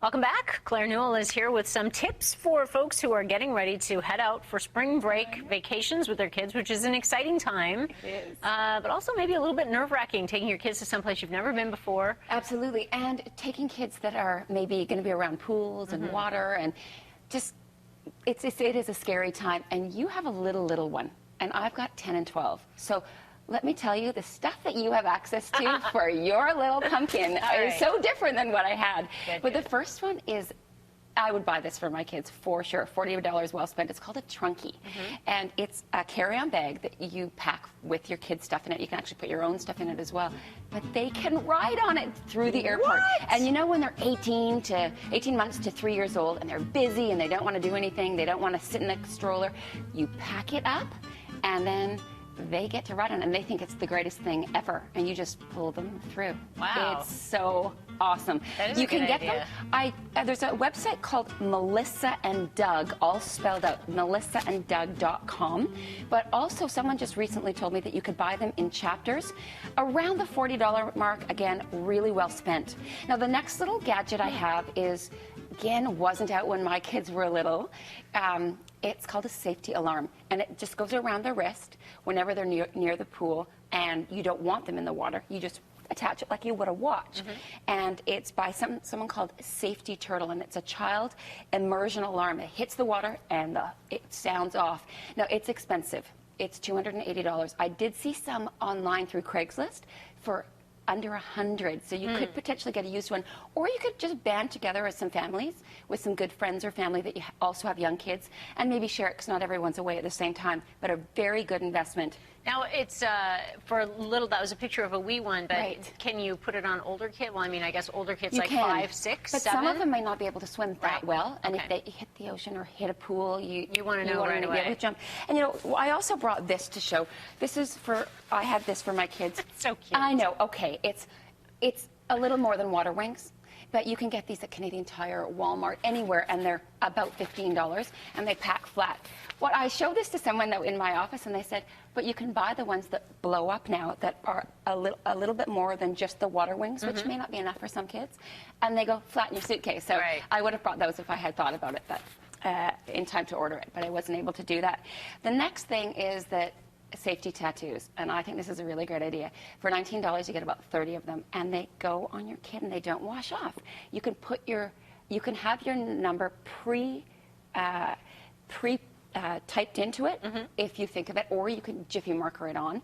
Welcome back. Claire Newell is here with some tips for folks who are getting ready to head out for spring break vacations with their kids, which is an exciting time. It is. But also maybe a little bit nerve-wracking, taking your kids to someplace you've never been before. Absolutely. And taking kids that are maybe going to be around pools and water, and just, it is a scary time. And you have a little one, and I've got 10 and 12. So let me tell you, the stuff that you have access to for your little pumpkin is so different than what I had. But the first one is, I would buy this for my kids for sure. $40 well spent. It's called a trunkie. And it's a carry-on bag that you pack with your kids' stuff in it. You can actually put your own stuff in it as well. But they can ride on it through the airport. And you know, when they're 18 months to 3 years old and they're busy and they don't want to do anything, they don't want to sit in a stroller, you pack it up and then they get to ride on it, and they think it's the greatest thing ever, and you just pull them through. Wow. It's so awesome. That is you a good can get idea. them. There's a website called Melissa and Doug, all spelled out, melissaanddoug.com. But also, someone just recently told me that you could buy them in chapters around the $40 mark. Again, really well spent. Now, the next little gadget I have is, again, wasn't out when my kids were little. It's called a safety alarm, and it just goes around their wrist whenever they're near the pool, and you don't want them in the water. You just attach it like you would a watch. And it's by someone called Safety Turtle, and it's a child immersion alarm. It hits the water and it sounds off. Now, it's expensive. It's $280. I did see some online through Craigslist for under 100, so you could potentially get a used one, or you could just band together as some families with some good friends or family that you also have young kids, and maybe share it, because not everyone's away at the same time, but a very good investment. Now, it's for little, that was a picture of a wee one, but Right. Can you put it on older kids? Well, I mean, I guess older kids You like can. 5, 6, but 7. some of them may not be able to swim that Right. well, and Okay. if they hit the ocean or hit a pool, you wanna know want right them to be able away. to jump. And you know, I also brought this to show. This is for, I had this for my kids. So cute. I know, okay, it's a little more than water wings, but you can get these at Canadian Tire, Walmart, anywhere, and they're about $15, and they pack flat. What I showed this to someone that in my office, and they said, but you can buy the ones that blow up now that are a little bit more than just the water wings, which may not be enough for some kids, and they go flat in your suitcase. So I would have brought those if I had thought about it, but in time to order it, but I wasn't able to do that. The next thing is that safety tattoos, and I think this is a really great idea. For $19, you get about 30 of them, and they go on your kid, and they don't wash off. You can have your number typed into it, if you think of it, or you can Jiffy marker it on.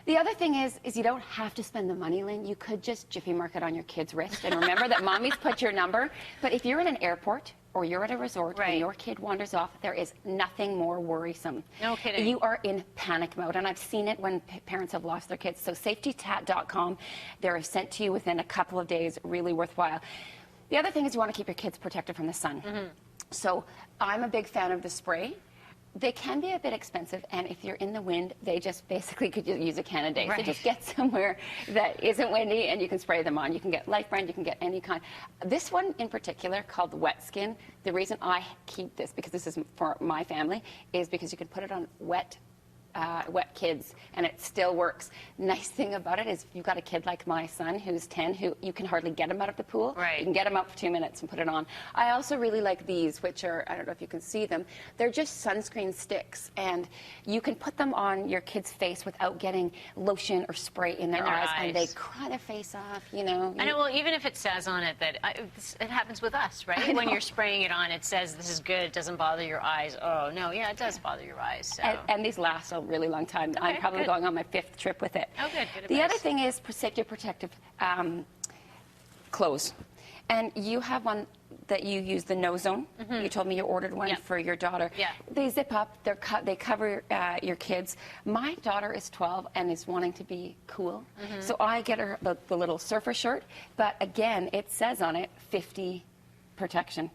The other thing is you don't have to spend the money, Lynn. You could just Jiffy mark it on your kid's wrist, and remember that mommy's put your number. But if you're in an airport or you're at a resort and your kid wanders off, there is nothing more worrisome. No kidding. You are in panic mode, and I've seen it when parents have lost their kids. So safetytat.com, they're sent to you within a couple of days, really worthwhile. The other thing is you want to keep your kids protected from the sun. So I'm a big fan of the spray. They can be a bit expensive, and if you're in the wind, they just basically could use a can a day. So just get somewhere that isn't windy, and you can spray them on. You can get Life Brand, you can get any kind. This one in particular, called Wet Skin, the reason I keep this, because this is for my family, is because you can put it on wet kids, and it still works. Nice thing about it is if you've got a kid like my son who's 10, who you can hardly get him out of the pool. You can get him out for 2 minutes and put it on. I also really like these, which are, I don't know if you can see them, they're just sunscreen sticks, and you can put them on your kid's face without getting lotion or spray in their eyes, and they cry their face off, you know. I know, well, even if it says on it that, it happens with us, right? When you're spraying it on, it says this is good, it doesn't bother your eyes. Oh, no, yeah, it does bother your eyes. So. And these last a really long time. I'm probably going on my 5th trip with it. Oh, good. Good the advice. other thing is safety protective clothes. And you have one that you use, the No Zone. You told me you ordered one for your daughter. They zip up, they cover your kids. My daughter is 12 and is wanting to be cool. So I get her the little surfer shirt. But again, it says on it 50 protection.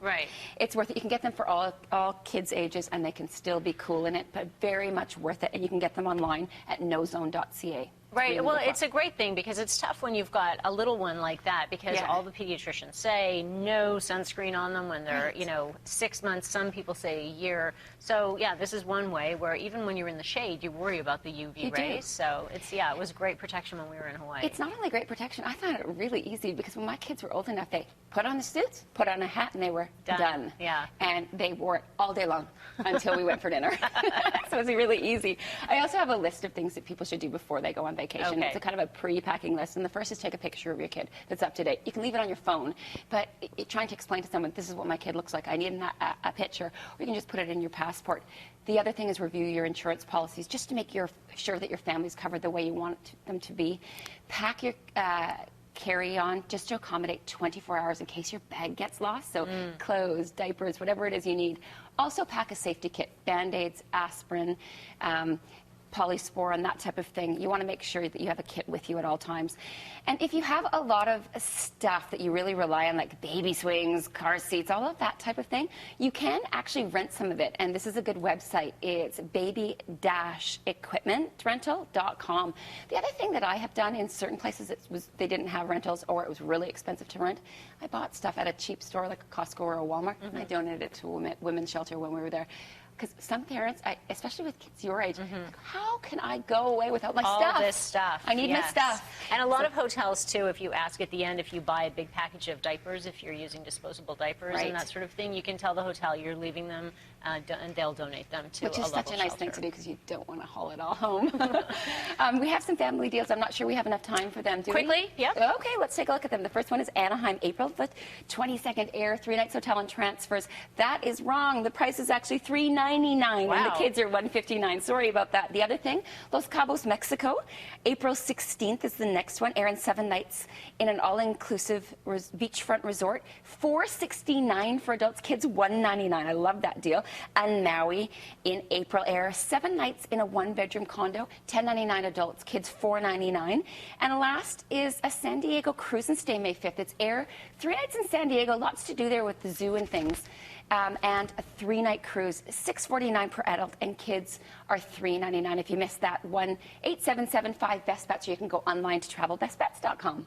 It's worth it. You can get them for all kids' ages, and they can still be cool in it, but very much worth it. And you can get them online at nozone.ca. Right. really Well, worthwhile. it's a great thing because it's tough when you've got a little one like that because Yeah. all the pediatricians say no sunscreen on them when they're, Right. 6 months. Some people say a year. So, yeah, this is one way where even when you're in the shade, you worry about the UV You do. rays. So, it was great protection when we were in Hawaii. It's not only great protection, I found it really easy because when my kids were old enough, they put on the suits, put on a hat, and they were done. Yeah. And they wore it all day long until we went for dinner. So it was really easy. I also have a list of things that people should do before they go on vacation. Okay. It's a kind of a pre-packing list. And the first is take a picture of your kid that's up to date. You can leave it on your phone, but trying to explain to someone, this is what my kid looks like, I need a picture, or you can just put it in your passport. The other thing is review your insurance policies just to make sure that your family's covered the way you want them to be. Pack your carry-on just to accommodate 24 hours in case your bag gets lost. So clothes, diapers, whatever it is you need. Also pack a safety kit, Band-Aids, aspirin, Polysporin, that type of thing. You want to make sure that you have a kit with you at all times. And if you have a lot of stuff that you really rely on, like baby swings, car seats, all of that type of thing, you can actually rent some of it. And this is a good website. It's baby-equipmentrental.com. The other thing that I have done in certain places, they didn't have rentals or it was really expensive to rent. I bought stuff at a cheap store like a Costco or a Walmart, and I donated it to a women's shelter when we were there. Because some parents, especially with kids your age, like, how can I go away without my stuff? All this stuff. I need my yes. stuff. And a lot of hotels, too, if you ask at the end if you buy a big package of diapers, if you're using disposable diapers Right. and that sort of thing, you can tell the hotel you're leaving them and they'll donate them to Which a is local such a nice thing shelter. to do because you don't want to haul it all home. We have some family deals. I'm not sure we have enough time for them, do we? Quickly, yep. Okay, let's take a look at them. The first one is Anaheim, April the 22nd, air, 3 nights hotel and transfers. That is wrong. The price is actually $399 Wow. and the kids are $159. Sorry about that. The other thing, Los Cabos, Mexico, April 16th is the next one, air and 7 nights in an all-inclusive beachfront resort. $469 for adults, kids $199. I love that deal. And Maui in April, air 7 nights in a 1-bedroom condo, $10.99 adults, kids $4.99. And last is a San Diego cruise and stay May 5th. It's air, 3 nights in San Diego, lots to do there with the zoo and things. And a 3-night cruise, $649 per adult, and kids are $3.99. If you missed that, 1-877-5-BEST-BETS, or you can go online to travelbestbets.com.